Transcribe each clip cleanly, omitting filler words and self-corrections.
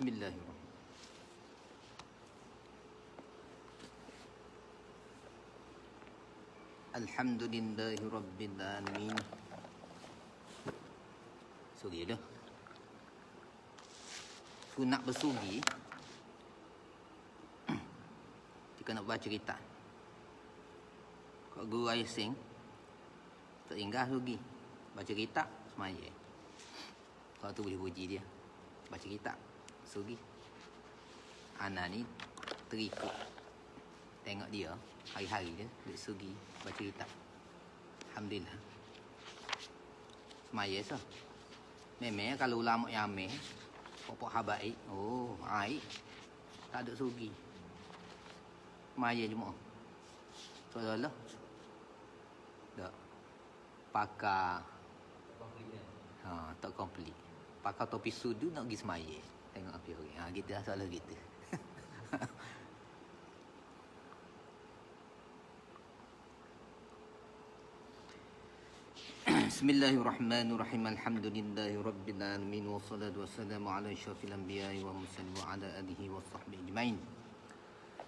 Bismillahirrahmanirrahim. Alhamdulillahirabbil alamin. Sugi dah. Aku nak bersugi. Jika nak baca cerita. Kau guru ayah sing teringgah sugi. Baca cerita semaya. Kau tu boleh puji dia. Baca kitab sugi. Ana ni terikut tengok dia hari-hari dia duk sugi baca kitab. Alhamdulillah. Semaya sah. Memang kalau ulama yang ameh pokok habaib, oh, aib. Tak ada sugi. Semaya cuma. Soalnya tak pakar tak komplit. Pakai topi sudu nak pergi semaya. Tengok api orang. Gitu lah soalan gitu. Bismillahirrahmanirrahim. Alhamdulillahirabbil alamin wassalatu wassalamu ala asyrafil anbiya'i wa mursalin wa ala alihi wa sahbihi ajmain.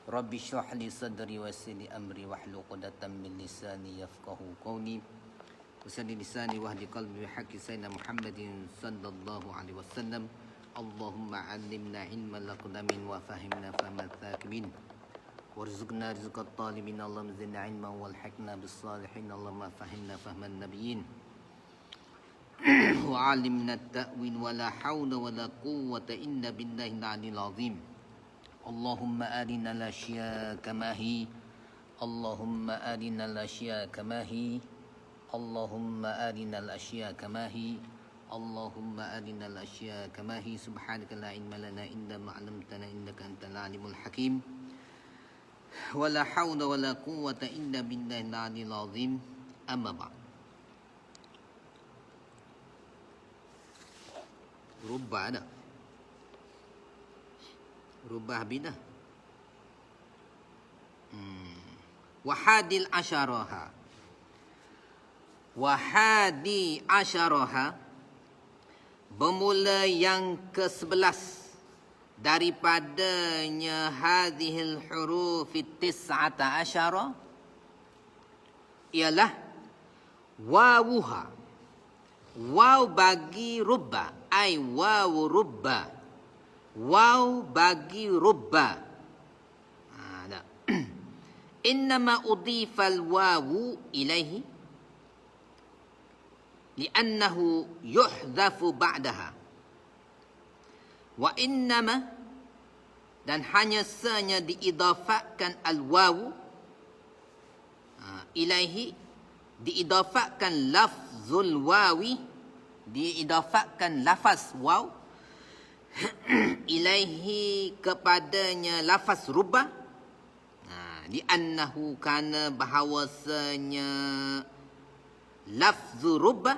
Rabbi shrah li sadri wa yassir li amri wahlul 'uqdatam min lisani yafqahu qawli. Wasalli lisani wahdi qalbi haqqi sayyidina Muhammadin sallallahu alaihi wasallam. Allahumma 'allimna ilman laqdamin wa fahimna fahma thaqimin. Warzuqna rizqat talibin. Allahumma zidna ilman walhaqna bis salihin. Allahumma fahimna fahman nabiyyin. Wa 'allimna at-ta'wil wa la hawla wa la quwwata illa billahi al-'aliyyil 'azim. Allahumma arina al-ashya'a kama hi. Allahumma arina al-ashya'a kama hi. Allahumma arina al-ashya'a kama hi. Allahumma arina al-ashya'a kama hi. Subhanaka la ilma lana illa ma 'allamtana innaka antal alimul hakim. Wa la hawla wa la quwwata illa billahi al-'aliyyil 'azim. Amma ba'd. Rubah dah. Rubah bidah. Wahadil asyaraha. Wahadi asyaraha, bermula yang ke-11 daripadanya hadhil huruf tis'ata asyara ialah wawuha. Waw bagi rubba, ai waw rubba. Waw bagi rubba. Innama udifa al-wawu ilaihi li'annahu yuhdhafu ba'daha. Wa innama, dan hanya sanya diidafatkan al-wawu ilaihi, diidafatkan lafzul wawi, diidafatkan lafaz waw ilaihi, kepadanya lafaz rubba. Li'annahu, kana bahawasanya lafzu rubba,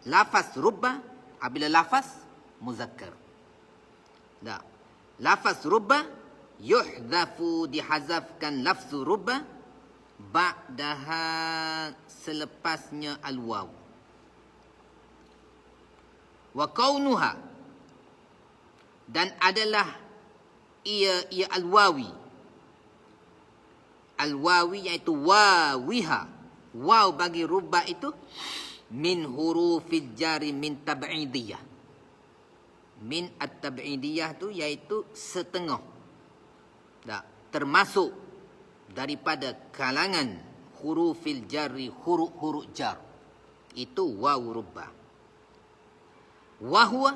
lafaz rubba, apabila lafaz muzakkar. Tak. Lafaz rubba yuhdhafu, dihazafkan lafzu rubba, ba'daha, selepasnya al-waw. Wa kaunuha, dan adalah ia al-wawi. Al-wawi iaitu wawiha. Waw bagi rubba itu min hurufil jari min tab'idiyah. Min at-tab'idiyah tu iaitu setengah. Tak, termasuk daripada kalangan hurufil jari, huruf-huruf jar. Itu waw rubba. Wa huwa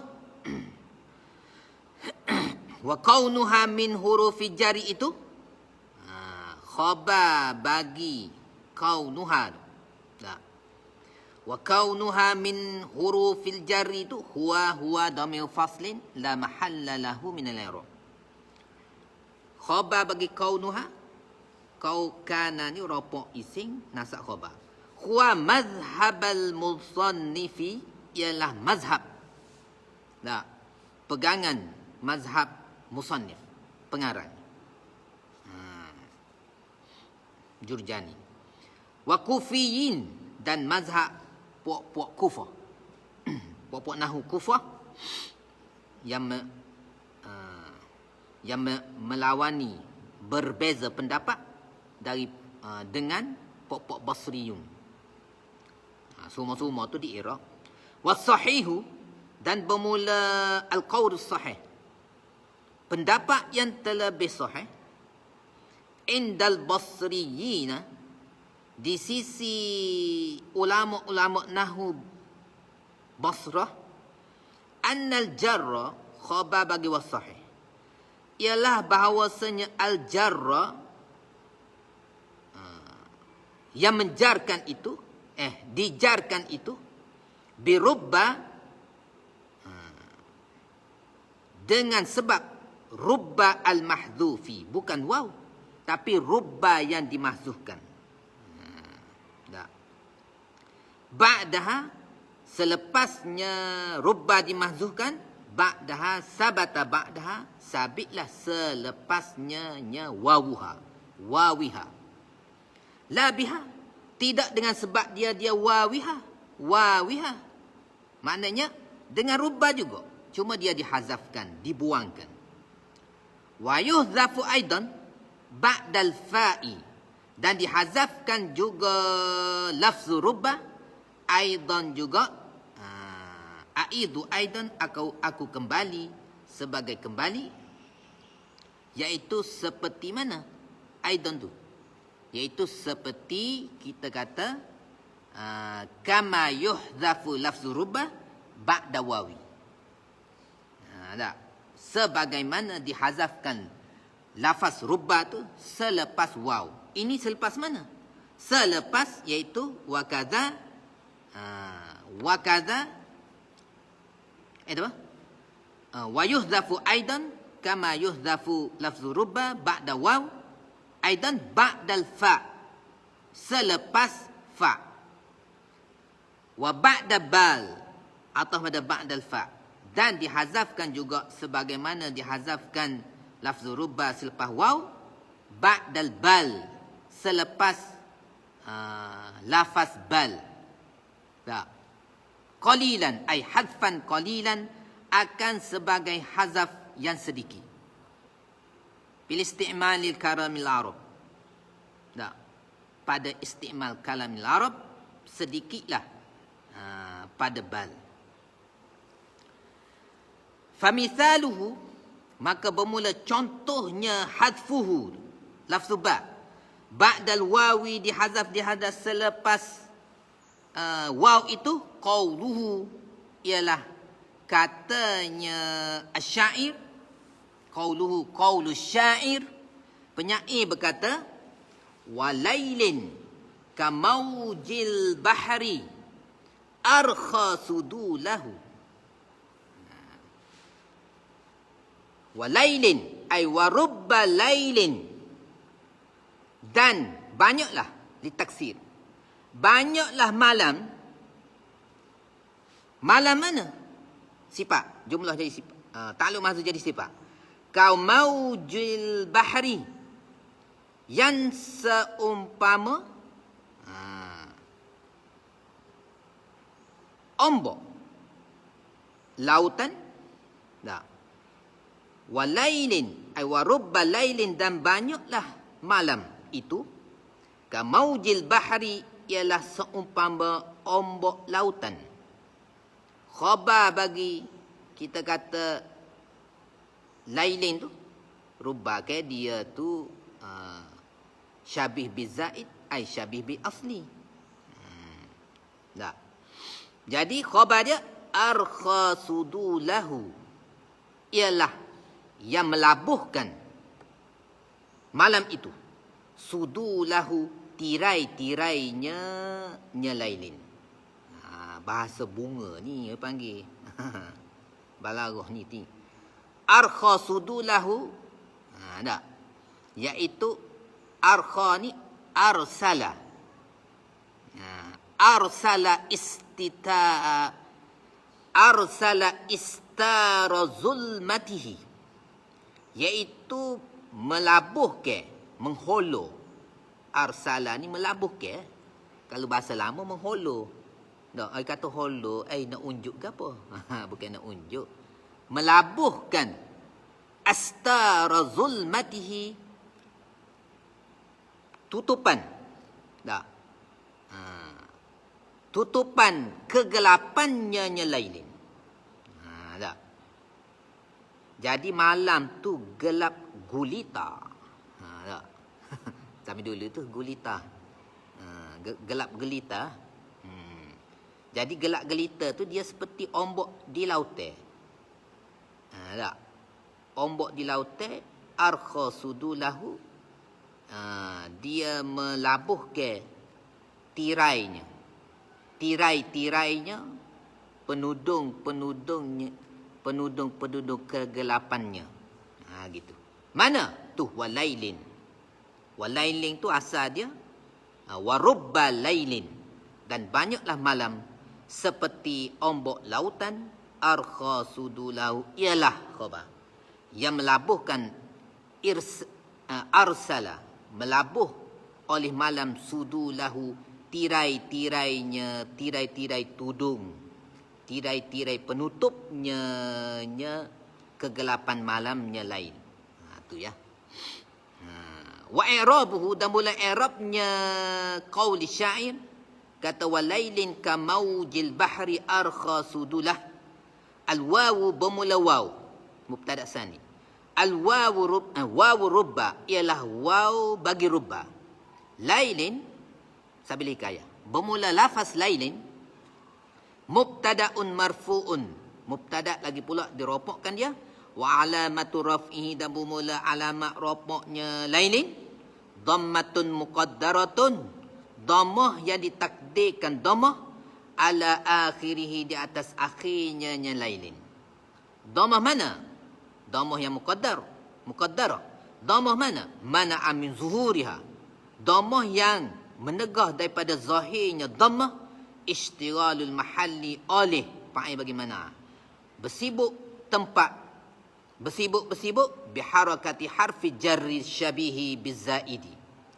wa kaunuha min hurufil jari itu khabar bagi kaunuha. Wa kaunuha min hurufil jarri itu huwa dhamir faslin la mahalla lahu min al-i'rab. Khabar bagi kaunuha, kau kana ni rafa' isim nasab khabar. Huwa mazhabal musannifi, ialah mazhab. Tak, pegangan mazhab musannif, pengarang. Jurjani. Wa kufiyin, dan mazhab puak-puak Kufah. Puak-puak nahu Kufah yang yang melawani berbeza pendapat dari dengan pokok Basriyun. Semua-semua tu di Iraq. Was-sahihu, dan bermula al-qaul sahih, pendapat yang terlebih sahih, indal basriyina, di sisi ulama-ulama nahwu Basrah, annal jarra, khabar bagi was-sahih, ialah bahawasanya al-jarra, yang menjarkan itu, dijarkan itu, birubba, dengan sebab rubba al-mahdhufi, bukan waw, tapi rubba yang dimahzuhkan. Ba'daha, selepasnya rubba dimahzuhkan, ba'daha sabata, ba'daha sabitlah selepasnya wawuha, wawiha. La biha, tidak dengan sebab dia wawiha, wawiha. Maknanya dengan rubba juga, cuma dia dihazafkan, dibuangkan. Wa yuhzafu aidan ba'dal fa'i, dan dihazafkan juga lafzu rubba aidan juga. Aidu aidan, aku kembali, sebagai kembali, iaitu seperti mana aidan tu, iaitu seperti kita kata kama yuhzafu lafzu rubba ba'da wawi. Tak? Sebagaimana dihazafkan lafaz rubba tu selepas waw. Ini selepas mana? Selepas, iaitu wakaza, apa? Wa yuhzafu aidan kama yuhzafu lafzu rubba ba'da waw aidan ba'dal fa, selepas fa. Wa ba'da bal, atau pada ba'dal fa, dan dihazafkan juga sebagaimana dihazafkan lafzu rubba selepas waw, ba'dal bal, selepas lafaz bal. Tak. Qalilan, ay hadfan qalilan, akan sebagai hazaf yang sedikit. Bil isti'malil kalamil Arab. Tak. Pada isti'mal kalamil Arab, sedikitlah pada bal. Famithaluhu, maka bermula contohnya hadfuhu, lafzu ba, ba'dal wawi, dihazaf selepas waw itu, qauluhu, ialah katanya asyair, qauluhu, qaulu syair, penyair berkata, walailin kamaujil bahri arkha sudulahu. Walailin, ay warubba lailin, dan banyaklah, ditaksir, banyaklah malam. Malam mana? Sifat, jumlah jadi sifat, takluk mahzuf jadi sifat. Kau maujil bahri, yang seumpama ombak lautan. Tak. Walailin, ay warubba lailin, dan banyaklah malam itu, kamaujil bahri, ialah seumpama ombak lautan. Khabar bagi kita kata lailin tu, rubba ke dia tu syabih bi zaid, ay syabih bi asli. Tak. Jadi khabar dia arkha sudulahu, ialah yang melabuhkan malam itu, sudulahu, tirai-tirainya nyelailin. Bahasa bunga ni panggil. Balaghah ni. Arkha sudulahu, tak, iaitu arkha ni arsala. Arsala istara zulmatihi, iaitu melabuh ke, mengholo. Arsala ni melabuh ke, kalau bahasa lama mengholo. Tak, ai kata holo, nak unjuk ke apa? Bukan nak unjuk. Melabuhkan astara zulmatihi, tutupan. Tak. Tutupan kegelapannya lailin. Tak. Jadi malam tu gelap gulita. Tak. Sampai dulu tu gulita. Gelap gelita. Jadi gelap gelita tu dia seperti ombak di lautan. Tak. Ombak di lautan, arkha sudulahu, dia melabuh ke tirainya. Tirai-tirainya, penudung-penudungnya, penudung-penudung kegelapannya. Gitu. Mana? Tu walailin. Walailin tu asal dia warubba lailin. Dan banyaklah malam seperti ombak lautan, arkha sudulahu, ialah khabar yang melabuhkan arsala, melabuh oleh malam sudulahu, tirai-tirainya, tirai-tirai tudung, tirai-tirai penutupnya kegelapan malamnya lain. Tu ya. Wa i'rabuhu, dan mula i'rabnya qauli syair, kata walailin ka maujil bahri arkha sudulah. Al-wawu bermula waw, mubtada sani. Wawu rubba ialah waw bagi rubba. Lailin sabil hikayah, bermula lafaz lailin mubtadaun marfuun, mubtada lagi pula diropokkan dia. Wa alamatu raf'ihi, dan bermula alamat ropoknya lailin dhammatun muqaddaratun, dhammah yang ditakdirkan, dhammah ala akhirih, di atas akhirnya lailin. Dhammah mana? Dhammah yang muqaddarah. Dhammah mana? Mana'a min zuhuriha. Dhammah yang menegah daripada zahirnya dhammah, istighalul mahalli oleh fa'il bagaimana? Bersibuk tempat, bersibuk biharakati harfi jarri syabihi bizaidi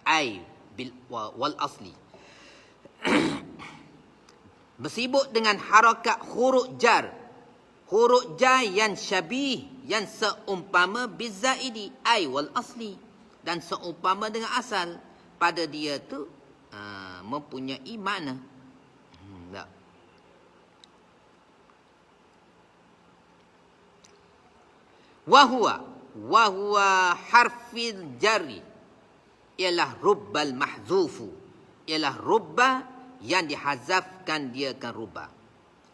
ay bil wal asli. Bersibuk dengan harakat huruf jar yang syabih, yang seumpama bizaidi ay wal asli, dan seumpama dengan asal, pada dia tu mempunyai makna. Tak. Wahuwa harfil jari, ialah rubbal mahzufu, ialah rubba yang dihazafkan, dia kan rubba.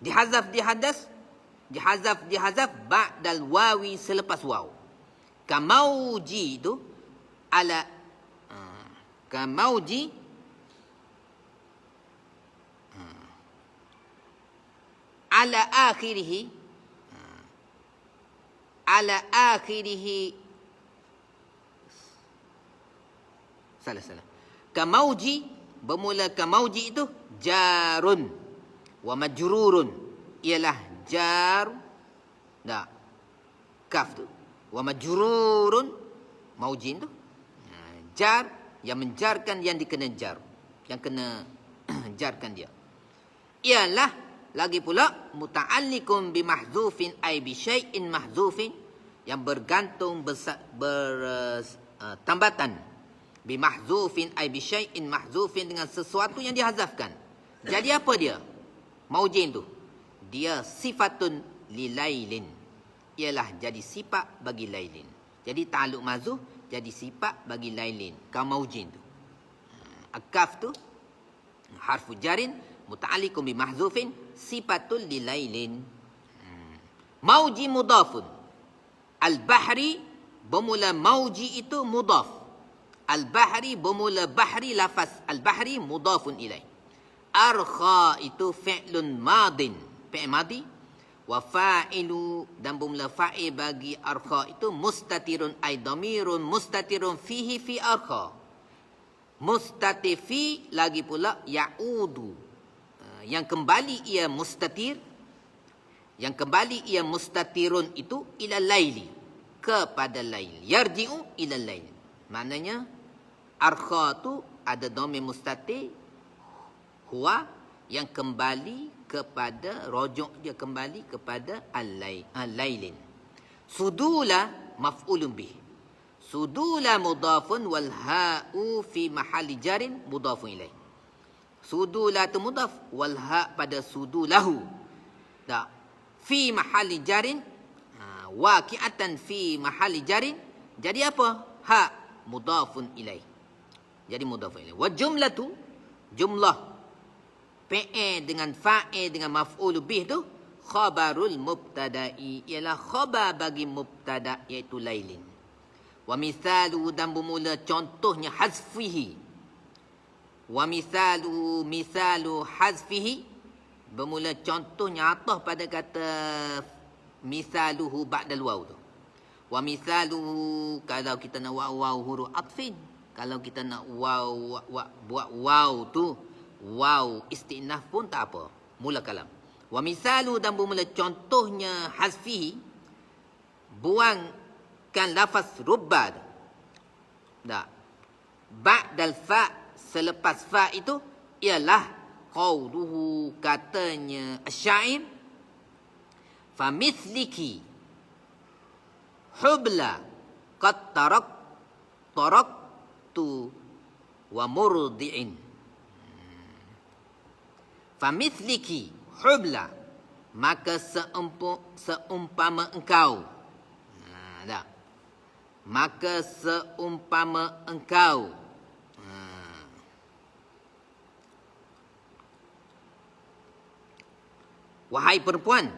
Dihazaf ba'dal wawi, selepas waw. Kamauji itu ala kamauji ala akhirih, ala akhirih, salah. Kamauji, bermula kamauji itu jarun wa majrurun, ialah jar, dah kaf tu, wa majrurun, maujin tu jar, yang menjarkan, yang dikena jar, yang kena jarkan dia, ialah lagi pula muta'allikum bi mahzufin ay bi syai'in mahzufin, yang bergantung tambatan, bi mahzufin ay bi syai'in mahzufin, dengan sesuatu yang dihazafkan. Jadi apa dia? Maujin tu dia sifatun lilailin, ialah jadi sifat bagi lailin. Jadi ta'alluq mazuf jadi sifat bagi lailin, kau maujin tu. Akaf tu harfu jarin muta'alliqun bi mahzufin sifatul lilailin. Mauji mudafun. Al-bahri bermula mauji itu mudaf. Al-bahri bermula bahri, lafaz al-bahri mudafun ilaih. Arkha itu fi'lun madin, fi'il madi. Wa fa'ilu, dan bermula fa'il bagi arkha itu mustatirun ay dhamirun mustatirun fihi fi arkha. Mustatir fi lagi pula ya'udu, yang kembali ia mustatir, yang kembali ia mustatirun itu ila laili, kepada lail. Yarji'u ila lail, maknanya arkha tu ada dhamir mustatir huwa, yang kembali kepada, rojok dia kembali kepada al-lailin. Sudula maf'ulun bih. Sudula mudafun wal ha'u fi mahalli jarin mudafun ilaih. Sudula tu mudaf wal ha' pada sudulahu. Tak. Fi mahalli jarin waqi'atan fi mahalli jarin. Jadi apa? Ha mudafun ilaih. Jadi mudafun ilaih. Wa jumlatu jumlah fi'il dengan fa'il dengan maf'ul bih tu khabarul mubtada'i, ialah khabar bagi mubtada' iaitu lailin. Wa mithalu dan bermula contohnya hazfihi. Wa mithalu hazfihi bermula contohnya atah pada kata mithaluhu ba'dal waw tu. Wa mithaluhu kalau kita nak waw huruf atfin, kalau kita nak buat waw tu waw istinaf pun tak apa, mula kalam. Wa mithalu dan bermula contohnya hazfihi, buangkan lafaz rubba. Tak. Ba'dal fa, selepas fa itu ialah qauluhu, katanya asy-syair, famithliki hubla qad taraktu wa murdi'in. Famithliki hubla, maka seumpama engkau. Tak. Maka seumpama engkau. Wahai perempuan,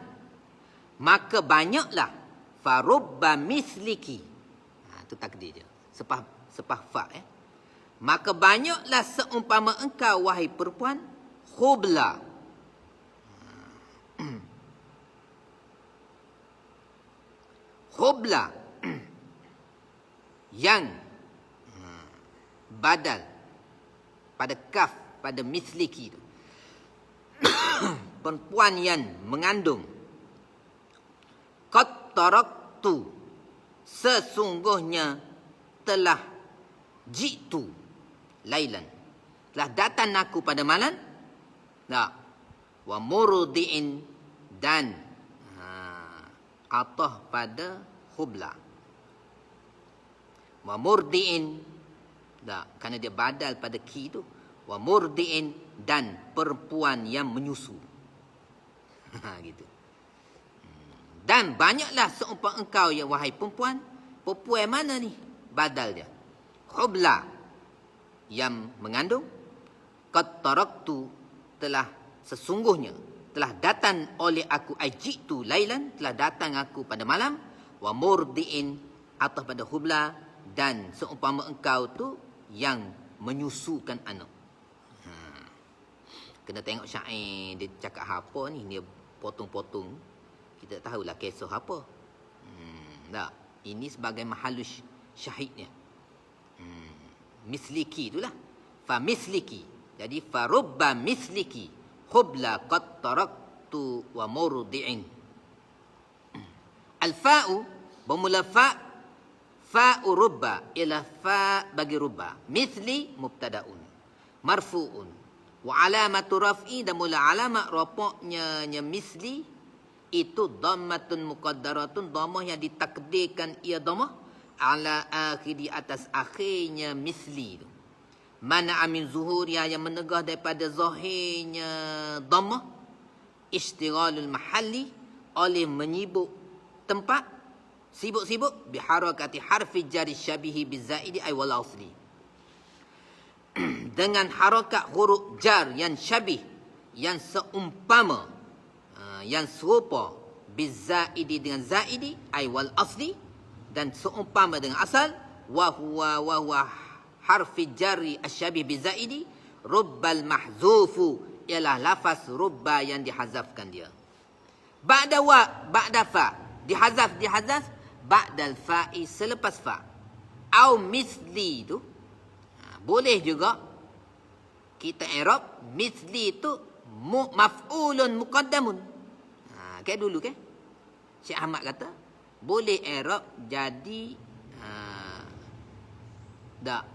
maka banyaklah farubba misliki. Itu takdir dia. Sepah fa. Maka banyaklah seumpama engkau, wahai perempuan, khubla. Khubla yang badal pada kaf, pada misliki itu. Perempuan yang mengandung. Qad taraktu, sesungguhnya telah jitu lailan, telah datang aku pada malam. Tak. Wa murdi'in, dan atah pada khubla. Wa murdi'in, tak, kerana dia badal pada ki tu. Wa murdi'in, dan perempuan yang menyusu. Gitu. Dan banyaklah seumpama engkau, ya wahai perempuan. Perempuan mana ni? Badal dia. Khubla, yang mengandung. Qad taraktu, telah sesungguhnya telah datang oleh aku, ajitu lailan, telah datang aku pada malam. Wa murdi'in, atau pada khubla, dan seumpama engkau tu yang menyusukan anak. Kena tengok syair dia cakap apa ni, dia potong-potong. Kita tak tahulah kisah apa. Tak. Ini sebagai mahalus syahidnya. Misliki itulah. Fa misliki. Jadi farubba misliki khubla qad taraktu wa murdi'in. Al-fa'u bermula fa, fa'u rubba, ialah fa bagi rubba. Mithli mubtada'un marfu'un. Wa alamatu raf'i, dan mula alamat rafa'nya misli itu dhammatun muqaddaratun, dhammah yang ditakdirkan ia dhammah ala akhir, di atas akhirnya misli itu. Mana amin zuhuriya, yang menegah daripada zahirnya dhammah, istighalul mahalli, oleh menyibuk tempat, sibuk-sibuk biharakati harfi jari syabihi bizaidi ay wal asli, dengan harakat huruf jar yang syabih, yang seumpama, yang serupa, bizaidi, dengan zaidi, ay wal asli, dan seumpama dengan asal. Wa huwa harfi jari asyabih bizaidi, rubbal mahzufu, ialah lafaz rubba yang dihazafkan dia. Ba'da fa, dihazaf ba'dal fa'i, selepas fa. Au misli tu, boleh juga kita i'rab misli tu maf'ulun muqaddamun. Kayak dulu kan Syekh Ahmad kata boleh i'rab jadi tak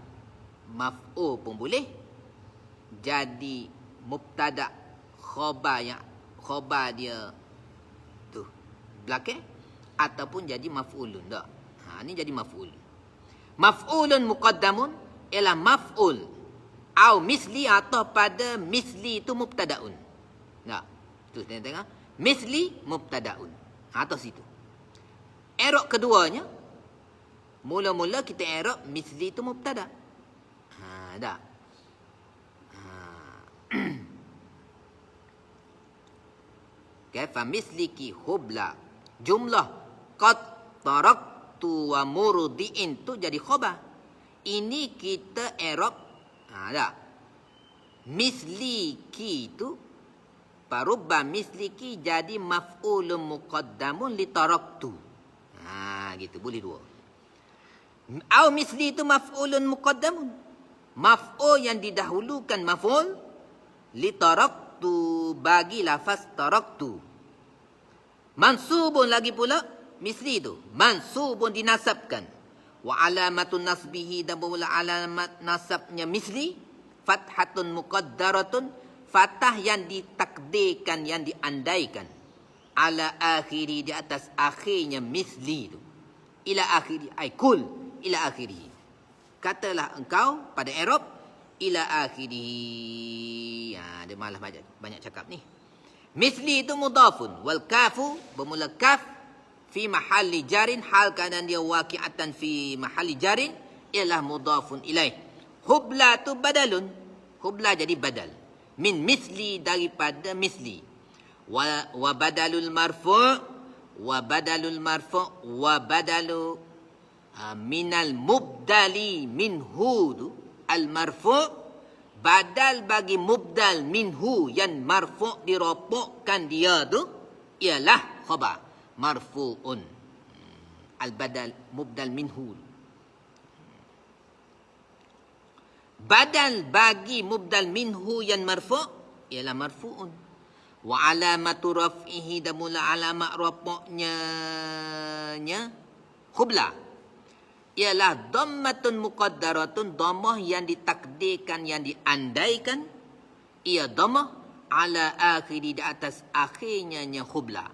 maf'ul pun boleh, jadi mubtada khabar dia tu belakang, ataupun jadi maf'ulun tak. Ni jadi maf'ul. Maf'ulun muqaddamun ialah maf'ul au misli atau pada misli itu mubtadaun. Nah, tu tengok. Misli mubtadaun. Atau situ. I'rab keduanya, mula-mula kita i'rab misli itu mubtada. Dah. Kaifa misliki hubla. Jumlah qad taraktu wa murdiin tu jadi khabar. Ini kita i'rab dah. Misliki tu parubba misliki jadi maf'ulun muqaddamun li taraktu. Gitu boleh dua. Au misli itu maf'ulun muqaddamun. Maf'ul yang didahulukan maf'ul li taraktu bagi lafaz taraktu. Mansubun lagi pula misli itu. Mansubun dinasabkan. Wa alamatun nasbihi dan pula alamat nasabnya misli fathatun muqaddaratun, fathah yang ditakdirkan, yang diandaikan, ala akhiri di atas akhirnya misli itu. Ila akhiri ay kul ila akhiri. Katalah engkau pada i'rab ila akhiri. Dia malah banyak cakap ni. Misli itu mudhafun wal kafu bermula kaf fi mahalli jarin, hal keadaan dia waqi'atan fi mahalli jarin ialah mudhafun ilaih. Hubla tu badalun. Hubla jadi badal. Min misli daripada misli. Wa badalul marfu' wa badalul marfu' wa badalu minal mubdali minhu al marfu' badal bagi mubdal minhu yang marfu' dirapukkan dia tu ialah khabar marfu'un. Al badal mubdal minhu. Badal bagi mubdal minhu yang marfu' ialah marfu'un. Wa alamatu raf'ihi dan mula alamat rafa'nya khubla ialah dhammatun muqaddaratun, dhammah yang ditakdirkan, yang diandaikan, ia dhammah ala akhiri di atas akhirnya khubla.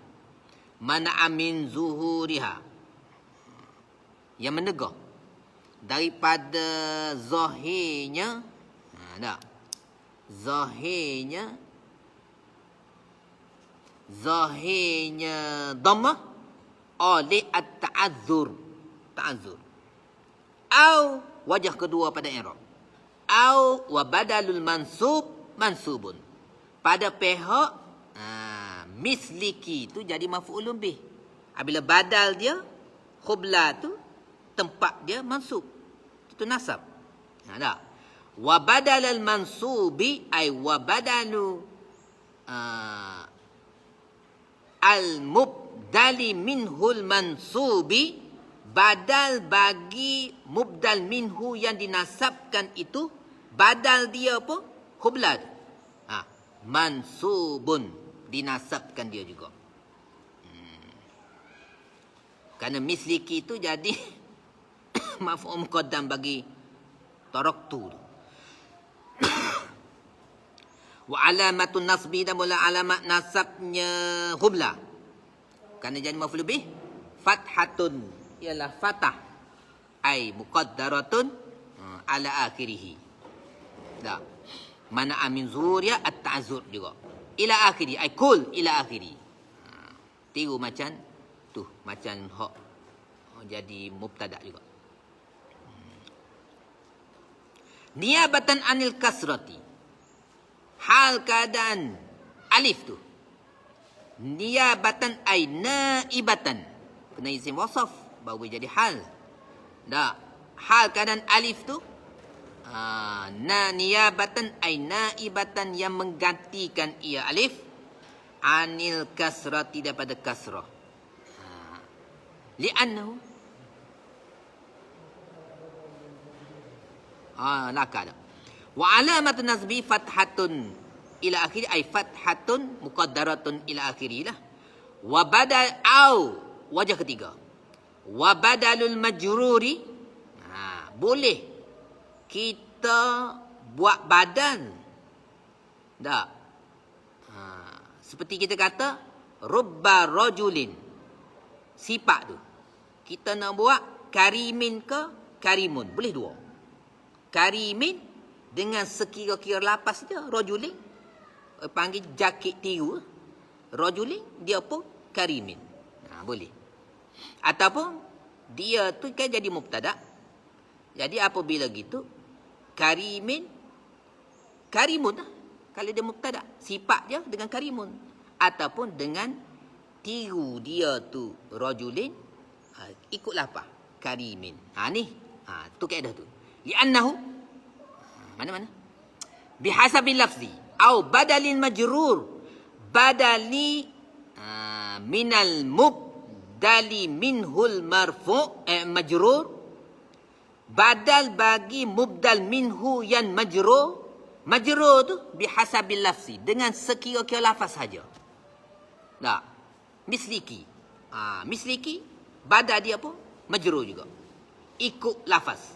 Mana'a min zuhuriha, yang menegah daripada zahirnya zahirnya dhammah oleh at-ta'azzur au wajah kedua pada i'rab au wa badalul mansubun pada pihak misliki tu jadi maf'ulun bih. Apabila badal dia khubla tu tempat dia mansub, itu nasab. Dah. Wa badalal mansubi ay wa badalu al mubdali minhul mansubi, badal bagi mubdal minhu yang dinasabkan itu, badal dia apa? Khubla. Mansubun, dinasabkan dia juga. Kerana misliki itu jadi maf'ul muqaddam bagi taraktu. Wa alamatun nasbi dan mula alamat nasabnya khubla. Kerana jadi maf'ul bih fathatun ialah fatah ay muqaddaratun ala akhirih. Dah. Mana amin zuhuriya at-ta'azzur juga. Ila akhiri ay kul ila akhiri. Tiru macam tu, macam hak jadi mubtada juga. Niabatan anil kasrati, hal keadaan alif tu. Niabatan ay naibatan, kena isim wasaf baru jadi hal. Dah, hal keadaan alif tu niyabatan ay naibatan yang menggantikan ia alif anil kasrati daripada kasrah. Li'annahu laka dah. Wa alamatun nasbi fathatun ila akhiri ay fathatun muqaddaratun ila akhiri lah. Wa badal au wajah ketiga. Wa badalul majruri, boleh kita buat badal. Tak. Seperti kita kata rubba rajulin, sifat tu kita nak buat karimin ke karimun. Boleh dua. Karimin dengan sekira-kira lapas dia. Rajulin. Panggil jakit tiru. Rajulin. Dia pun karimin. Boleh. Ataupun dia tu kan jadi mubtada. Jadi apabila gitu. Karimin. Karimun lah. Kalau dia mubtada. Sifat dia dengan karimun. Ataupun dengan tiru dia tu rajulin. Ikutlah apa? Karimin. Ni. Tu kaedah tu. Li'annahu. Mana-mana? Bihasabil lafzi. Au badalin majrur. Badali minal mubdali minhul marfu' majrur. Badal bagi mubdal minhu yang majrur. Majrur tu bihasabil lafzi. Dengan sekira-kira lafaz saja. Tak. Misliki. Misliki. Badal dia pun majrur juga. Ikut lafaz.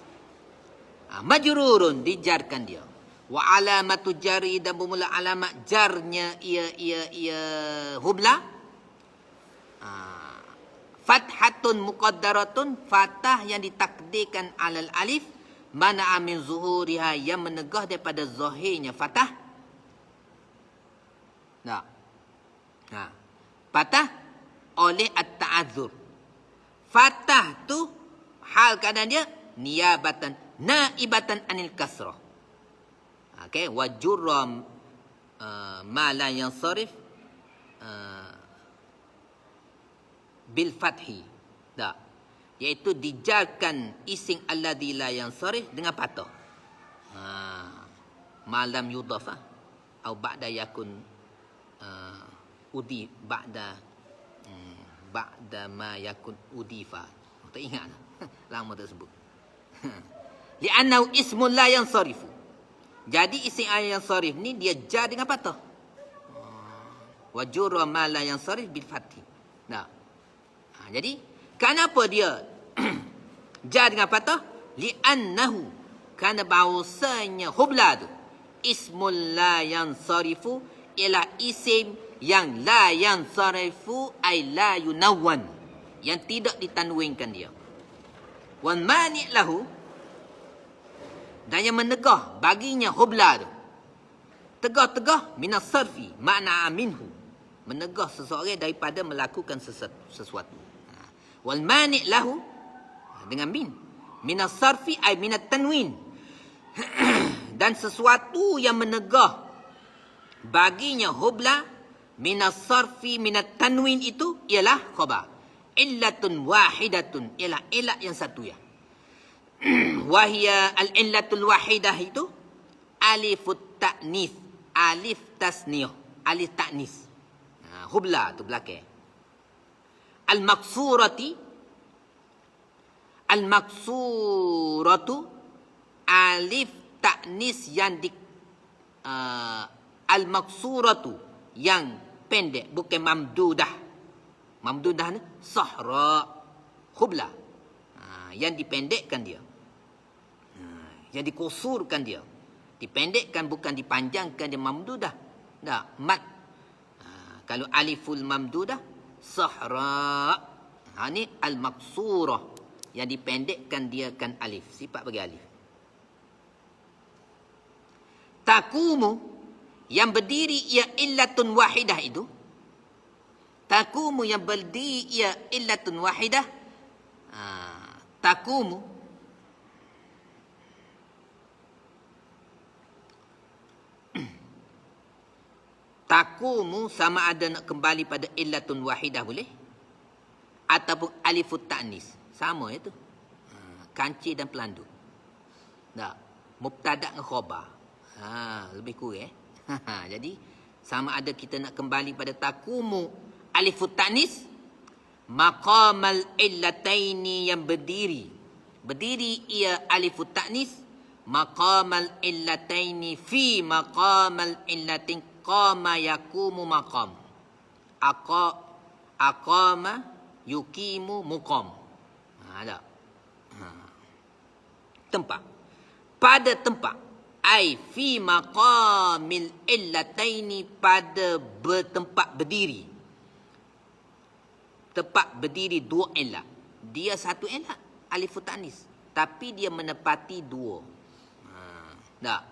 Majrurun dijarkan dia. Wa alamatu jari dan bermula alamat jarnya ia hubla. Fathatun muqaddaratun, fathah yang ditakdirkan alal alif, mana min zuhuriha yang menegah daripada zahirnya fathah. Nah. Fathah oleh at-ta'adzur. Fathah tu hal keadaan dia niyabatan naibatan anil kasrah. Okey, wa jurram ma la yansarif bil fathi. Tak. Iaitu dijarkan isim alladhi la yansarif dengan fathah. Malam yudhaf atau ba'da yakun udi ba'da ma yakun udifa. Tak ingat lah. Lama tak sebut. Li'annahu ismun la yansarifu. Jadi isim yang sarif ni dia jar dengan fathah. Wa jurra ma la yansarif bil fathi. Nah. Jadi kenapa dia jar dengan fathah? Li'annahu, kerana bahawasanya hubla tu ismul la yansarifu, ialah isim yang la yansarifu ay la yunawwan, yang tidak ditanwinkan dia. Wan mani' lahu, dan yang menegah baginya hubla tu. Tegah-tegah minas sarfi, makna minhu. Menegah seseorang daripada melakukan sesuatu. Wal mani' lahu, dengan min. Minas sarfi ay minat tanwin. Dan sesuatu yang menegah baginya hubla, minas sarfi minat tanwin itu ialah khabar. Illatun wahidatun, ialah ilat yang satu ya. Wahia al-illatul wahidah itu alifut ta'nis, alif tasniyah, alif ta'nis. Hubla tu belakang. Al-maksuratu alif ta'nis yang di al-maksuratu yang pendek, bukan mamdudah. Mamdudah ni sahra, hubla. Yang dipendekkan dia. Yang dikusurkan dia. Dipendekkan, bukan dipanjangkan dia mamdudah. Tak, mat. Kalau aliful mamdudah, sahra. Ini al-maksurah. Yang dipendekkan dia kan alif. Sifat bagi alif. Takumu, yang berdiri ia illatun wahidah itu. Takumu yang berdiri ia illatun wahidah. Takumu, takumu sama ada nak kembali pada illatun wahidah boleh, ataupun alifut ta'nis, sama itu. Kancil dan pelandu. Tak, mubtada dengan khabar. Lebih kurang Jadi sama ada kita nak kembali pada takumu alifut ta'nis, maqamal illataini yang berdiri ia alifut ta'nis, maqamal illataini fi maqamal illatin qama yakumu maqam. Aqama yukimu muqam. Ada. Tempat. Pada tempat. Ai fi maqamil illataini, pada bertempat berdiri. Tempat berdiri dua illat. Dia satu illat. alif ta'nis, tapi dia menepati dua. Tak.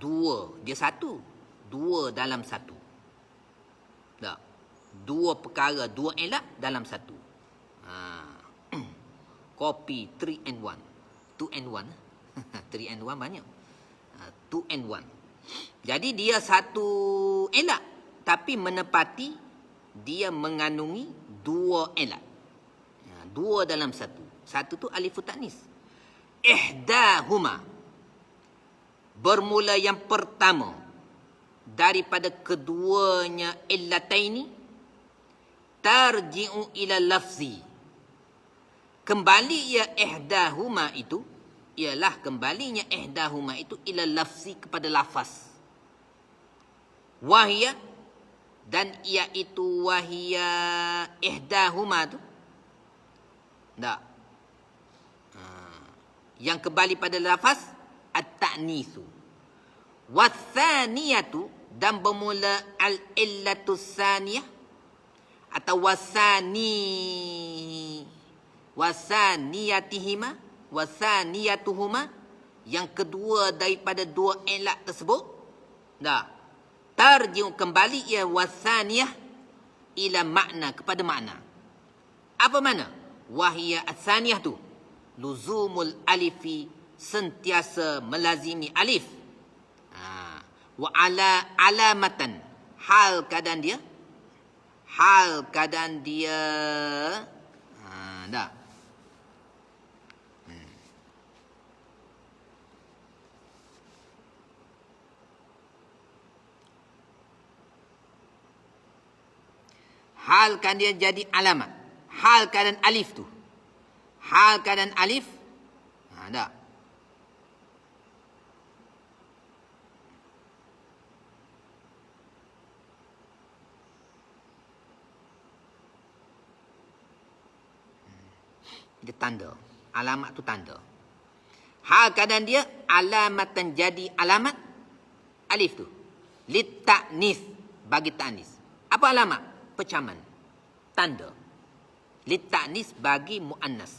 Dua, dia satu. Dua dalam satu. Tak. Dua perkara, dua elak dalam satu. Copy 3 and 1. 2 and 1. 3 and 1 banyak. 2 and 1. Jadi dia satu elak, tapi menepati dia mengandungi dua elak. Dua dalam satu. Satu tu alif ta'nis. Ihdahuma. Bermula yang pertama daripada keduanya illataini, tarji'u ila lafzi. Kembali ya ihdahuma itu, ialah kembalinya ihdahuma itu ila lafzi, kepada lafaz. Wahia, dan iaitu wahia ihdahuma tu. Tak. Yang kembali pada lafaz at-ta'nisu. Wathaniyatu, dan bermula al-illatu saniyah atau wasaniyatihima, wasaniyatuhuma, yang kedua daripada dua elak tersebut. Tak. Tarji'u, kembali ia wasaniyah ila makna, kepada makna. Apa makna? Wahia as-saniyah tu luzumul alifi, sentiasa melazimi alif. Wa ala alamatan, hal keadaan dia, dah. Hal kan dia jadi alamat. Hal keadaan alif tu. Hal keadaan alif. Tak. Dia tanda. Alamat tu tanda. Hal keadaan dia alamatan, jadi alamat alif tu. Lit ta'nis, bagi ta'nis. Apa alamat? Pecaman. Tanda. Lit ta'nis, bagi mu'annas.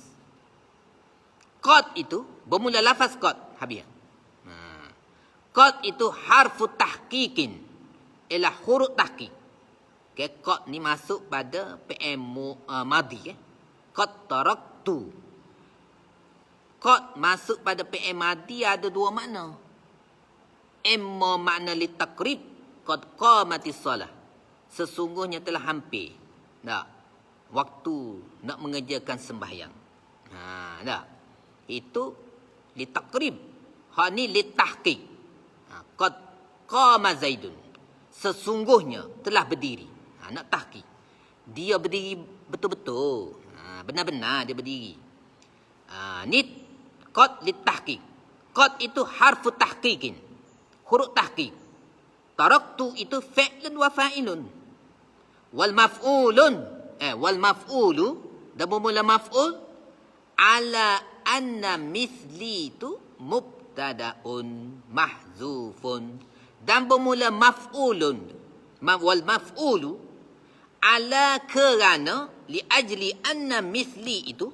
Qad itu bermula lafaz qad. Habis. Qad itu harfu tahqiqin, ialah huruf tahqiq. Okay, qad ni masuk pada PM madhi. Qad taraktu. Qad masuk pada PM madhi ada dua makna. Imma makna litakrib, qad qamatis salah, sesungguhnya telah hampir. Tak. Waktu nak mengerjakan sembahyang. Tak. Itu litakrib. Hak ni litahqiq. Qad qama Zaidun, sesungguhnya telah berdiri. Nak tahqiq. Dia berdiri betul-betul. Benar-benar dia berdiri. Ni qad litahqiq. Qad itu harfu tahqiqin, huruf tahqiq. Taraktu itu fi'lun wa fa'ilun. Wal maf'ulu, dan bermula maf'ul, ala anna mithli itu mubtada'un mahzufun, dan bermula maf'ulun. Wal maf'ulu ala, kerana, li ajli anna mithli itu,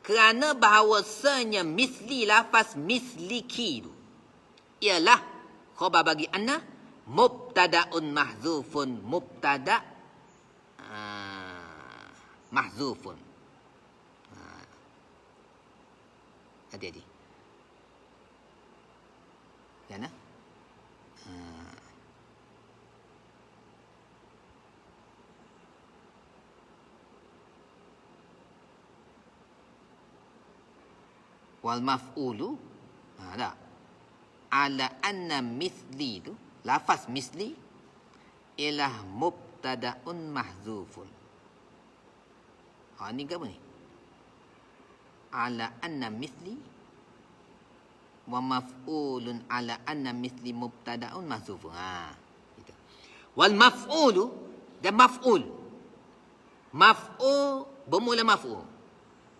kerana bahawasanya mithli, lafaz mithliki itu ialah khabar bagi anna, mubtada'un mahzufun, mubtada' mahzufun. Hati-hati. Yana? Wal maf'ulu, tak. Ala anna mithli tu, lafaz misli ialah mubtada'un mahzufun. Ni ke apa ni? Ala anna mithli wa maf'ulun ala anna mithli mubtada'un mahzufun. Itu. Wal maf'ulu, dan maf'ul. Maf'ul bermula maf'ul.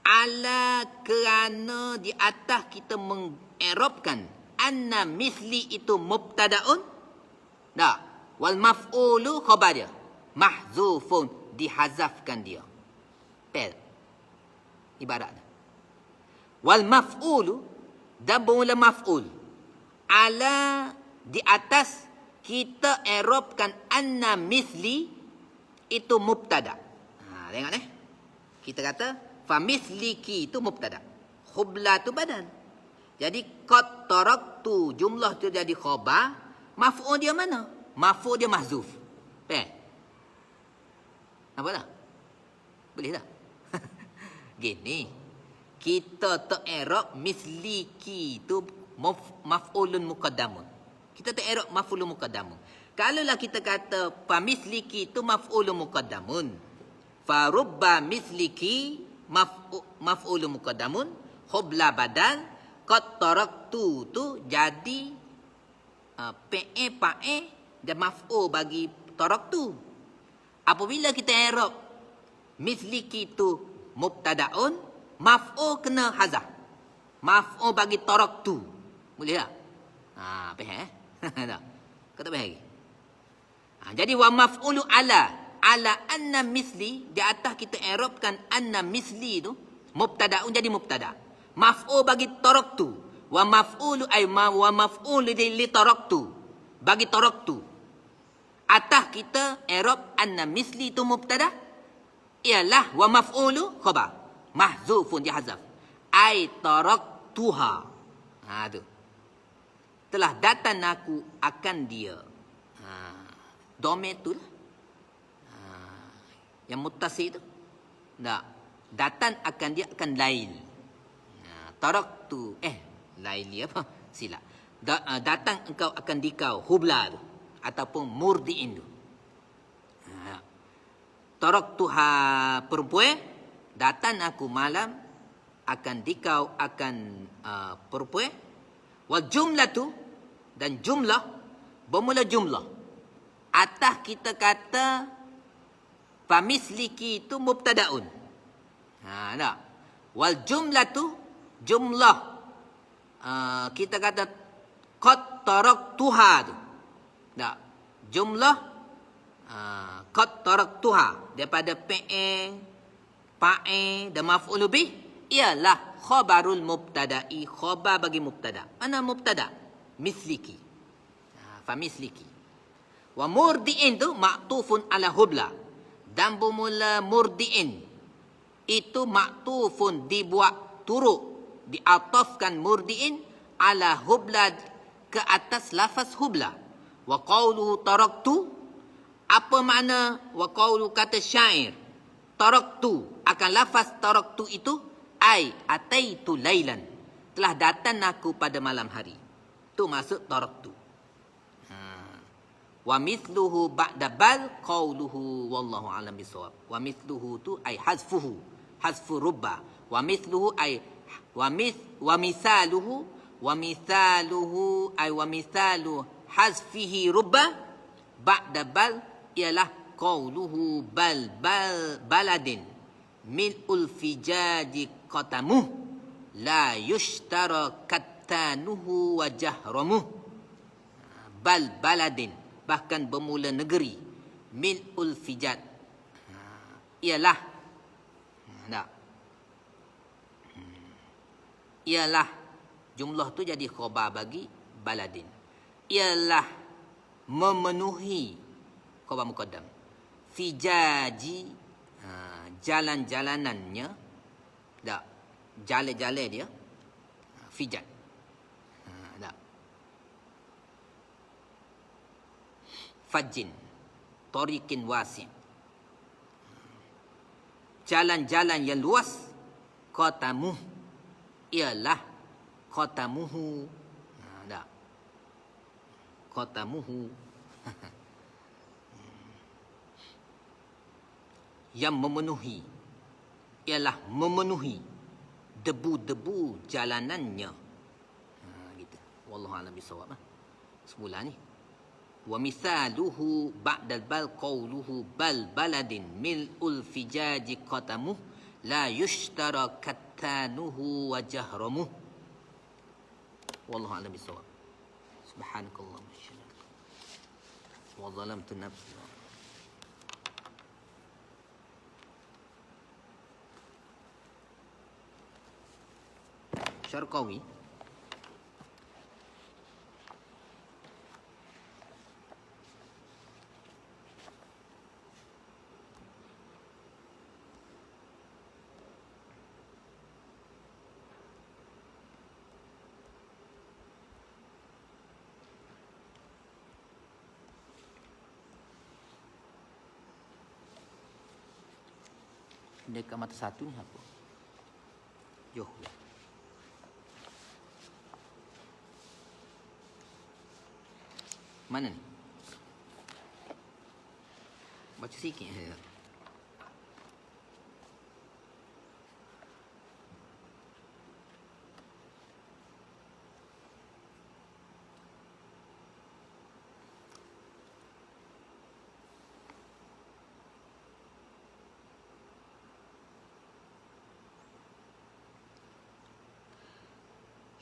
Ala, kerana di atas kita mengerobkan anna mithli itu mubtada'un. Tak. Wal maf'ulu khabar dia. Mahzufun, dihazafkan dia. Pel. ibarat. Wal maf'ulu, dan bermula maf'ul. Ala, di atas, kita i'rabkan anna mithli, itu mubtada. Tengok ni. Kita kata, famithliki itu mubtada. Khubla tu badan. Jadi, qad taraktu, jumlah tu jadi khabar. Maf'ul dia mana? Maf'ul dia mahzuf. Nampak tak? Boleh tak? Gini. Kita ta'irab misliki tu maf'ulun muqaddamun. Kita ta'irab maf'ulun muqaddamun. Kalaulah kita kata famisliki tu maf'ulun muqaddamun. Farubba misliki maf'ulun muqaddamun. Khubla badal. Qad taraktu tu jadi pae dan maf'ul bagi taraktu. Apabila kita i'rab misliki tu mubtada'un, maf'ul kena hazah. Maf'ul bagi taraktu. Boleh tak? Faham tak? Kau tak faham lagi? Jadi wa maf'ulu ala anna misli, di atas kita i'rabkan anna misli tu mubtada'un jadi mubtada'. Maf'ul bagi taraktu. Wa maf'ulu ay wa maf'ulu li taraktu. Bagi taraktu. Atas kita i'rab anna misli tu mubtada' ialah wa maf'ulu khabar. Mahzufun dihazaf. Ai taraktuha. Tu. Telah datang aku akan dia. Domir tu lah. Yang muttasi tu. Tak. Datang akan dia akan lail. Taraktu. Laili apa? Silap. Datang engkau akan dikau. Hubla tu. Ataupun murdi'in tu. Taraktuha perempuan. Datang aku malam akan dikau akan perempuan. Wal jumlatu, dan jumlah bermula jumlah. Atas kita kata famisliki itu mubtada'un. Tak. Wal jumlatu, jumlah kita kata qad taraktuha tu. Tak. Jumlah qad taraktuha daripada fa'il dan maf'ul bih ialah khabarul mubtada'i, khabar bagi mubtada. Mana mubtada? Misliki. Fa misliki. Wa murdi'in tu ma'tufun ala hubla. Dan bermula murdi'in itu ma'tufun dibuat turuk, diatafkan murdi'in ala hubla ke atas lafaz hubla. Wa qawluhu taraktu, apa makna wa qawlu kata syair? Taraktu, akan lafaz taraktu itu ai ataitu lailan, telah datang aku pada malam hari. Tu maksud taraktu. Wa mithluhu ba'da bal qawluhu wallahu alam bisawab. Wa mithluhu tu ai hazfuhu, hazfu rubba. Wa mithluhu ai wa mithaluhu ai wa mithalu hazfihi rubba ba'da bal ialah qawluhu baladin mil'ul fijaji qatamuh la yushtara kattanuhu wa jahramuh. Baladin, bahkan bermula negeri. Mil'ul fijad ialah ialah jumlah tu jadi khabar bagi baladin. Ialah memenuhi, khabar muqaddam. Fijaji, jalan-jalanannya. Tak. Jalan-jalan dia. Fijat. Tak. Fajin. Tariqin wasi'. Jalan-jalan yang luas. Qatamuh. Ialah qatamuhu. Tak. Qatamuhu. Yang memenuhi ialah memenuhi debu-debu jalanannya. Gitu. Wallahu a'lam bisawab. Semula ni. Wa mithaluhu ba'dal bal qawluhu baladin mil'ul fijaji qatamuh la yushtara kattanuhu wa jahramuh. Wallahu a'lam bisawab. Subhanakallah wa zalamtu nafsi. Syarqawi. Dekat mata satu ni apa? Jauh. Mana ni? Baca sikit saya.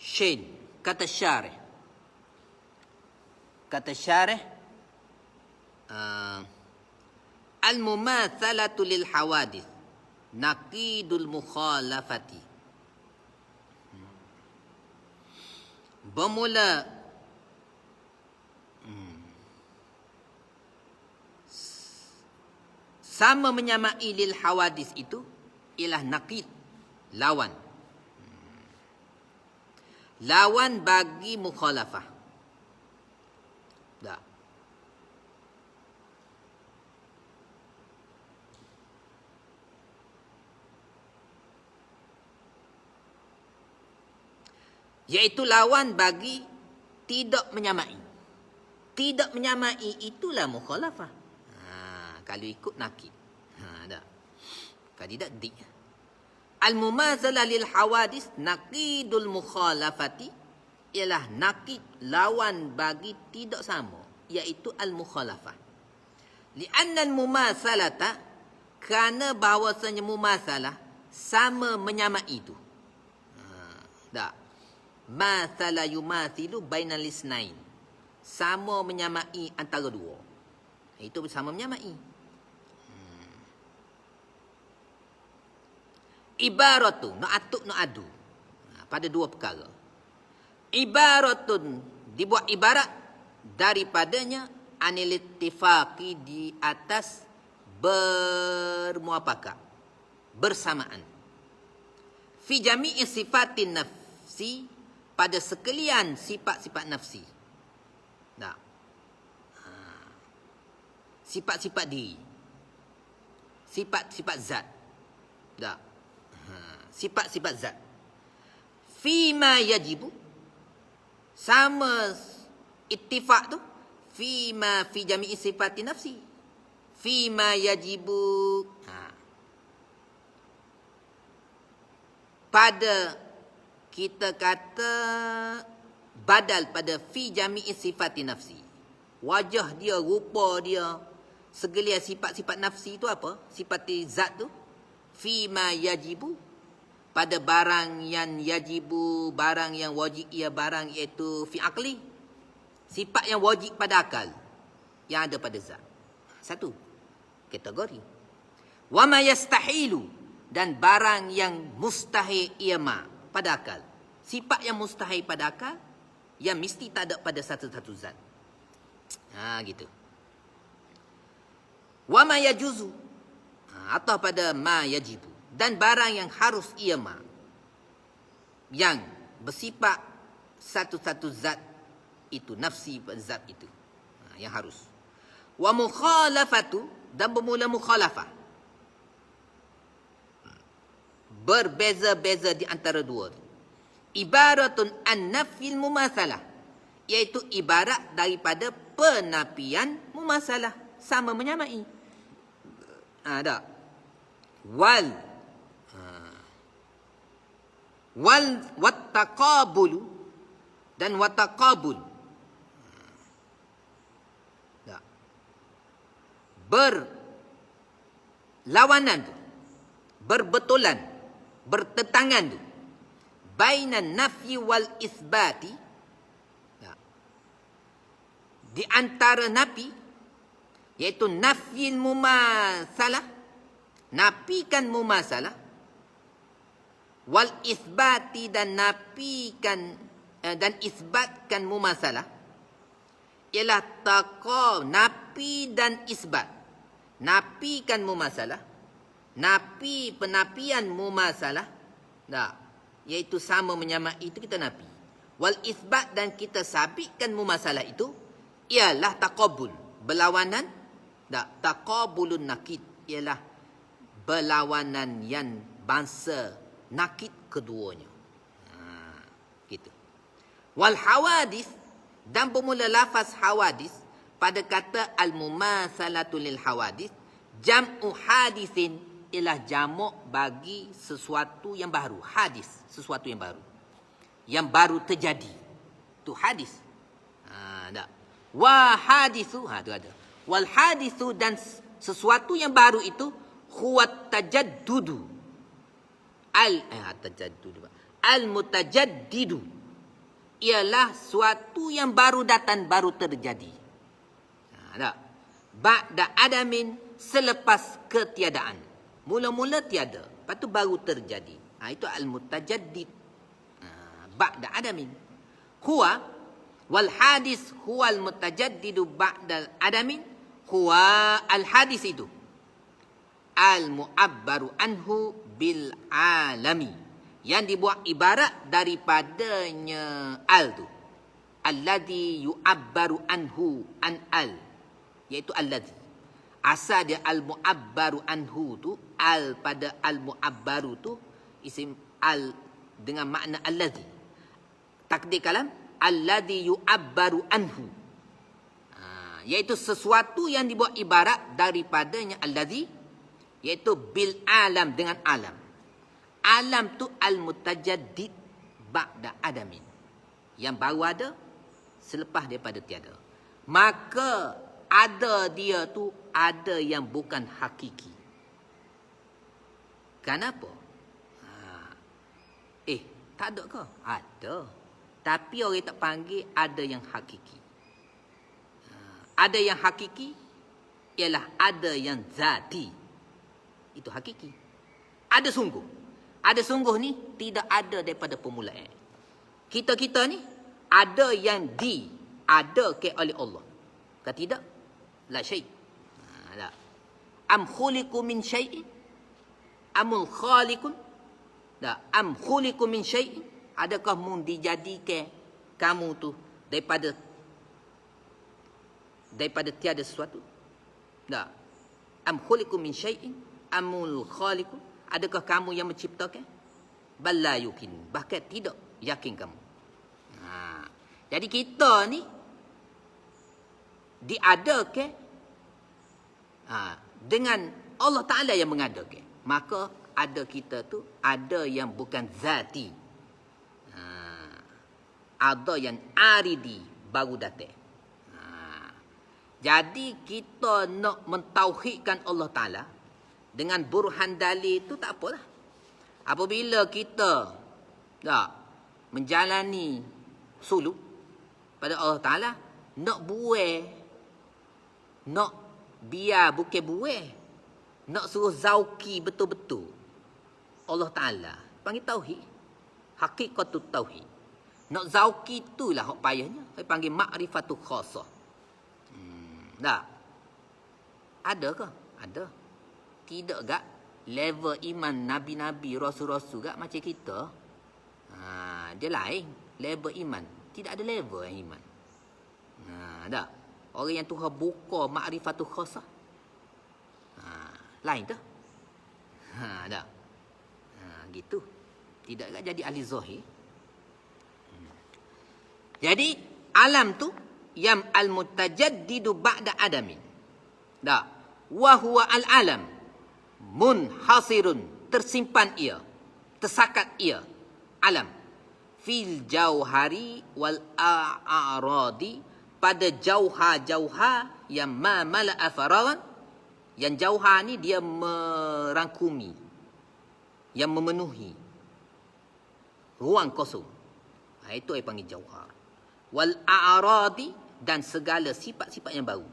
Shin, kata syarih. Kata syarih, al-mumathalatu lil hawadith naqidul mukhalafati. Bermula sama menyamai lil hawadith itu ialah naqid, lawan. Lawan bagi mukhalafah. Tak. Iaitu lawan bagi tidak menyamai. Tidak menyamai itulah mukhalafah. Kalau ikut nakid. Tak. Kalau tidak, dik. Al-mumazalah lil hawadis naqidul mukhalafati ialah naqid, lawan bagi tidak sama, iaitu al-mukhalafah. Li'anna al-mumasalata, kerana bahawasanya mumasalah sama menyamai itu. Tak. Mathala yumathilu bainal isnain. Sama menyamai antara dua. Itu sama menyamai. Ibaratun, na'atuk na'adu. Pada dua perkara. Ibaratun, dibuat ibarat daripadanya anil ittifaqi, di atas bermuafakat, bersamaan. Fi jami'i sifatin nafsi, pada sekalian sifat-sifat nafsi. Tak. Sifat-sifat diri. Sifat-sifat zat. Tak. Sifat-sifat zat. Fima yajibu, sama ittifaq tu, fima fi jami'i sifati nafsi. Fima yajibu, pada kita kata badal pada fi jami'i sifati nafsi. Wajah dia, rupa dia, segala sifat-sifat nafsi tu apa? Sifat zat tu. Fima yajibu, pada barang yang yajibu, barang yang wajib, ia barang iaitu fi aqli, sifat yang wajib pada akal, yang ada pada zat. Satu kategori. Wa ma yastahilu, dan barang yang mustahil ia pada akal, sifat yang mustahil pada akal, yang mesti tak ada pada satu-satu zat. Gitu. Wa ma yajuzu, atau pada ma yajibu, dan barang yang harus ia yang bersifat satu-satu zat itu, nafsi zat itu, yang harus. Wa mukhalafatu, dan bermula mukhalafah, berbeza-beza di antara dua tu. Ibaratun an nafil mumasalah, iaitu ibarat daripada penafian mumasalah, sama menyamai. Tak. Wattaqabulu, dan wattaqabul, berlawanan tu, berbetulan, bertentangan tu, bainan nafyi wal isbati, di antara nafi, iaitu nafyil mumasalah, nafikan mumasalah, Wal isbati dan nafikan dan isbatkan mumasalah ialah nafi dan isbat. Nafikan mumasalah, nafi penafian mumasalah, dah, iaitu sama menyamai itu kita nafi. Wal isbat dan kita sabitkan mumasalah itu ialah taqabul, berlawanan. Tak, taqabulun nakid ialah berlawanan yang bangsa nakid keduanya. Gitu. Wal hawadis dan bermula lafaz hawadis pada kata al-mumatsalatu lil hawadis, jam'u hadisin ialah jamak bagi sesuatu yang baru. Hadis, sesuatu yang baru. Yang baru terjadi. Tu hadis. Tak. Wa hadisu, tu ada. Wal hadisu dan sesuatu yang baru itu huwa tajaddudu. Al-mutajaddidu ialah suatu yang baru datang, baru terjadi. Ba'da adamin, selepas ketiadaan. Mula-mula tiada, lepas tu baru terjadi. Itu al-mutajaddid. Ba'da adamin. Huwa wal hadis huwa al-mutajaddidu ba'da adamin. Huwa al-hadis itu al-mu'abbaru anhu bil alami, yang dibuat ibarat daripadanya al tu. Alladhi yu'abbaru anhu an al, iaitu alladhi. Asal dia al-mu'abbaru anhu tu, al pada al-mu'abbaru tu isim al dengan makna alladhi. Takdir kalam alladhi yu'abbaru anhu, iaitu sesuatu yang dibuat ibarat daripadanya alladhi, iaitu bil alam, dengan alam. Alam tu al-mutajaddid ba'da adamin, yang baru ada selepas daripada tiada. Maka ada dia tu ada yang bukan hakiki. Kenapa? Tak ada ke? Ada. Tapi orang tak panggil ada yang hakiki. Ada yang hakiki ialah ada yang zati. Itu hakiki. Ada sungguh. Ada sungguh ni tidak ada daripada permulaan. Kita ni ada yang diadakan oleh Allah. Kalau tidak, la syai'. La. Am khuliqu min syai'in? Amul khaliqun? La. Am khuliqu min syai'in? Adakah mun dijadikan kamu tu daripada tiada sesuatu? Tak. Am khuliqu min syai'in? Amul khaliqu? Adakah kamu yang menciptakan? Bal la yukin. Bahkan tidak yakin kamu. Jadi kita ni diadakan dengan Allah Ta'ala yang mengadakan. Maka ada kita tu ada yang bukan zati. Ada yang aridi, baru datang. Jadi kita nak mentauhidkan Allah Ta'ala dengan burhan dalil itu tak apalah. Apabila kita menjalani suluk pada Allah Ta'ala, nak buai, nak biar bukan buai, nak suruh zauki betul-betul Allah Ta'ala, panggil tauhid. Hakikatut tauhid. Nak zauki itulah hak payahnya. Saya panggil ma'rifatul khasah. Tak? Ada ke? Ada. Tidak gak level iman nabi-nabi, rasul-rasul gak macam kita. Dia lain level iman. Tidak ada level yang iman. Tak? Orang yang Tuhan buka ma'rifatul khasah. Lain tak? Tak? Gitu. Tidak gak jadi ahli zahir. Jadi alam tu yang al-mutajaddidu ba'da adamin. Tak? Wa huwa al-alam munhasirun, tersimpan ia, tersakat ia, alam fil jauhari wal a'radi, pada jauha yang ma mala'a farawan, yang jauha ni dia merangkumi, yang memenuhi ruang kosong. Itu yang panggil jauhar. Wal a'radi, dan segala sifat-sifat yang baru.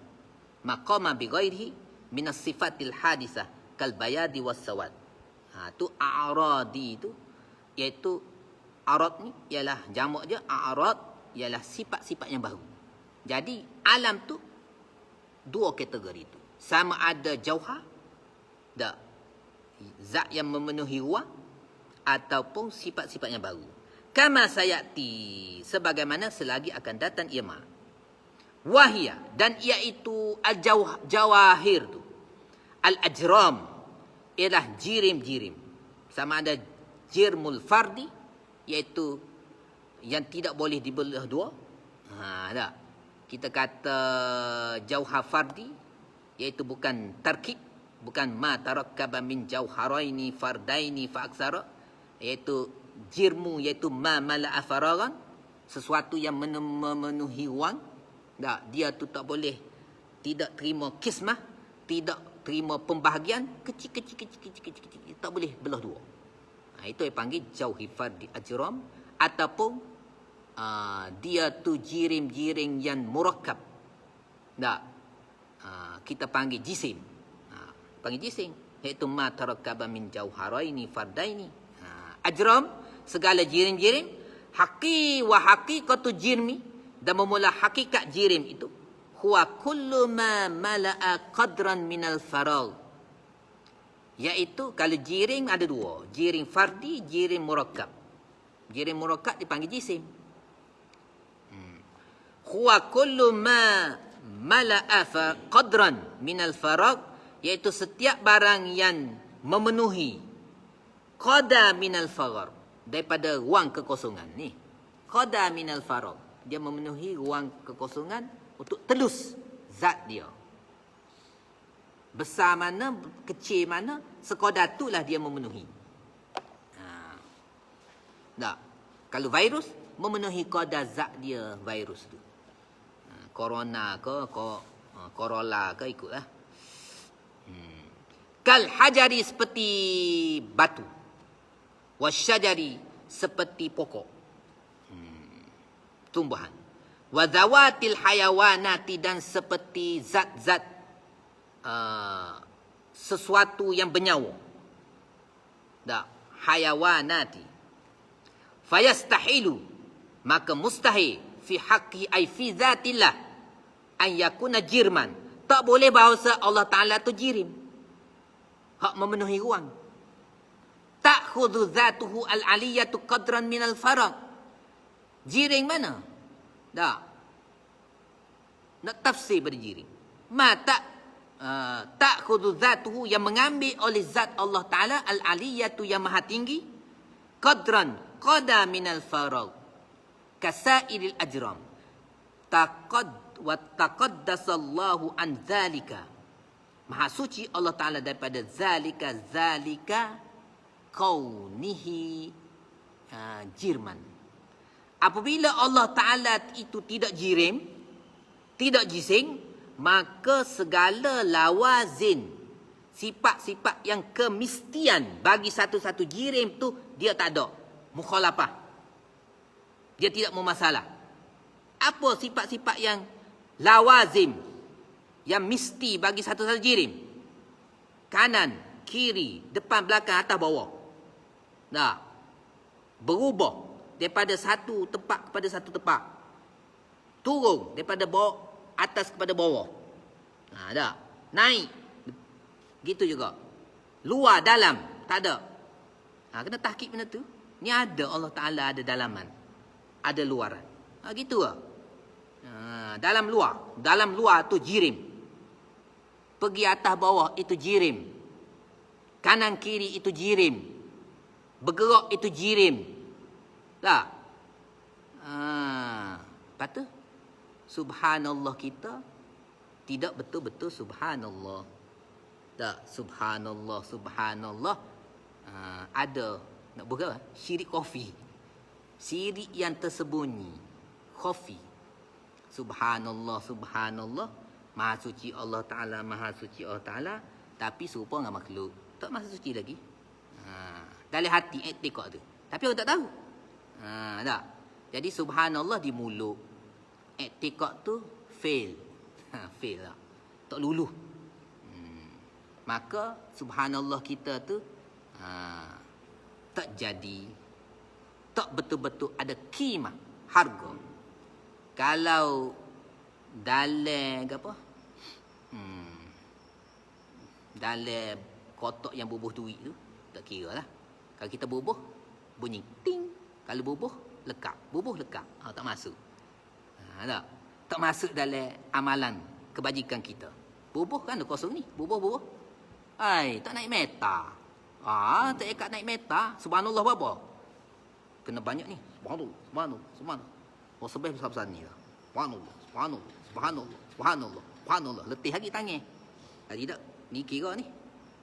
Maqama bi ghairihi min as-sifatil hadisah kal bayadi was sawad. Tu a'radi tu Iaitu arad ni ialah jamak je, a'rad ialah sifat-sifat yang baru. Jadi alam tu dua kategori tu. Sama ada jauhar, tak, zat yang memenuhi ruang, ataupun sifat-sifat yang baru. Kama sayati, sebagaimana selagi akan datang ia ma. Wahia, dan iaitu al-jawahir tu. Al-ajram, ialah jirim-jirim. Sama ada jirmul fardi, iaitu yang tidak boleh dibelah dua. Tak. Kita kata jauhar fardi, iaitu bukan tarkib, bukan ma tarakkaba min jauharaini fardaini fa aksara, iaitu jirmu, iaitu ma mala'a faragan, sesuatu yang memenuhi ruang. Tak, dia tu tak boleh, tidak terima kismah, tidak terima pembahagian, kecil, tak boleh belah dua. Itu yang panggil jauhi fardi ajram, ataupun dia tu jirim-jirim yang murakkab. Tak, kita panggil jisim. Panggil jisim, iaitu ma tarakkaba min jauharaini fardaini. Ajram, segala jirim-jirim. Haqi wa haqiqatu jirmi, dan memula hakikat jirim itu, huwa kullu ma mala'a qadran minal faragh. Iaitu kalau jirim ada dua, jirim fardi, jirim murakkab. Jirim murakkab dipanggil jisim. Huwa kullu ma mala'a qadran minal faragh, iaitu setiap barang yang memenuhi qada minal faragh, daripada ruang kekosongan ni. Qada minal faragh, dia memenuhi ruang kekosongan untuk telus zat dia. Besar mana, kecil mana, sekadar itulah dia memenuhi. Tak. Kalau virus, memenuhi qadar zat dia virus tu. Corona ke, Corolla ke, ikutlah. Kal hajari, seperti batu. Wasyajari, seperti pokok. Tumbuhan. Wa zawatil hayawanati, dan seperti zat-zat sesuatu yang bernyawa. Tak, hayawanati. Fayastahilu, maka mustahil fi haqqi ay fi zatillah an yakuna jirman. Tak boleh bahasa Allah Ta'ala tu jirim, hak memenuhi ruang. Ta'khudhu zatuhu al-aliyatu qadran minal faragh. Jirim mana? Tak. Nak tafsir pada jirim. Ta'khudhu zatuhu, yang mengambil oleh zat Allah Ta'ala, al-aliyatu, yang maha tinggi, qadran, qada minal faragh, kasairil ajram. Taqaddasallahu an zalika. Maha suci Allah Ta'ala daripada zalika kaunihi jirman. Apabila Allah Ta'ala itu tidak jirim, tidak jisim, maka segala lawazin, sifat-sifat yang kemistian bagi satu-satu jirim tu, dia tak ada. Mukhalafah. Dia tidak memasalah. Apa sifat-sifat yang lawazim, yang mesti bagi satu-satu jirim? Kanan, kiri, depan, belakang, atas, bawah. Nah, berubah daripada satu tempat kepada satu tempat. Turun daripada bawah, atas kepada bawah. Tak. Naik. Gitu juga. Luar, dalam. Tak ada. Kena tahqiq benda tu. Ni ada Allah Ta'ala, ada dalaman, ada luaran. Gitu lah. Dalam luar. Dalam luar tu jirim. Pergi atas bawah itu jirim. Kanan kiri itu jirim. Bergerak itu jirim. Tak? Lepas tu, subhanallah kita tidak betul-betul subhanallah. Tak? Subhanallah. Ada, nak buka syirik khafi. Syirik yang tersembunyi. Khafi. Subhanallah. Maha suci Allah Ta'ala, maha suci Allah Ta'ala. Tapi serupa dengan makhluk. Tak maha suci lagi. Dalam hati, etikot tu. Tapi orang tak tahu. Tak. Jadi subhanallah di mulut. Etikot tu fail. Fail lah. Tak luluh. Maka subhanallah kita tu tak jadi. tak betul-betul ada qimah, harga. Kalau dalam apa? Dalam kotak yang bubuh duit tu, tak kira lah. Kalau kita bubuh, bunyi ting. Kalau bubuh, lekap. Bubuh lekap. Tak masuk. Tak masuk dalam amalan kebajikan kita. Bubuh kan ada kosong ni. Bubuh. Tak naik meta. Tak ikat naik meta. Subhanallah berapa? Kena banyak ni. Subhanallah. Oh, sebab besar-besar ni lah. Subhanallah. Letih lagi tangan. Tidak. Ni kira ni.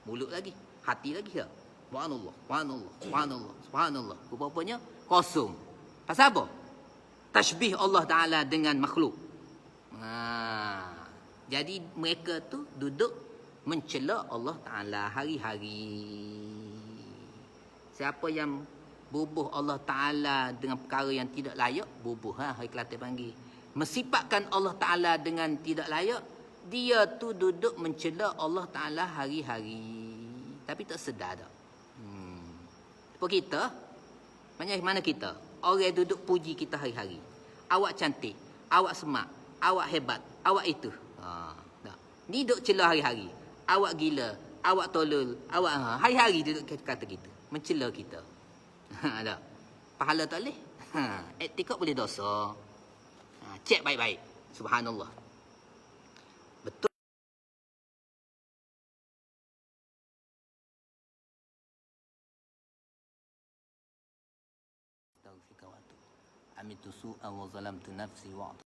Mulut lagi. Hati lagi tak? Subhanallah. Rupanya kosong. Pasal apa? Tashbih Allah Ta'ala dengan makhluk. Jadi mereka tu duduk mencela Allah Ta'ala hari-hari. Siapa yang bubuh Allah Ta'ala dengan perkara yang tidak layak, bubuh. Hari Kelantan panggil. Mensifatkan Allah Ta'ala dengan tidak layak, dia tu duduk mencela Allah Ta'ala hari-hari. Tapi tak sedar tak. Apa kita? Mana kita? Orang duduk puji kita hari-hari. Awak cantik, awak semak, awak hebat, awak itu. Ni duduk celah hari-hari. Awak gila, awak tolol, awak hari-hari duduk kata kita. Mencela kita. Tak? Pahala tak boleh. Etikot boleh dosa. Cek baik-baik. Subhanallah. Betul. Amitu su'a wa zalamtu nafsi wa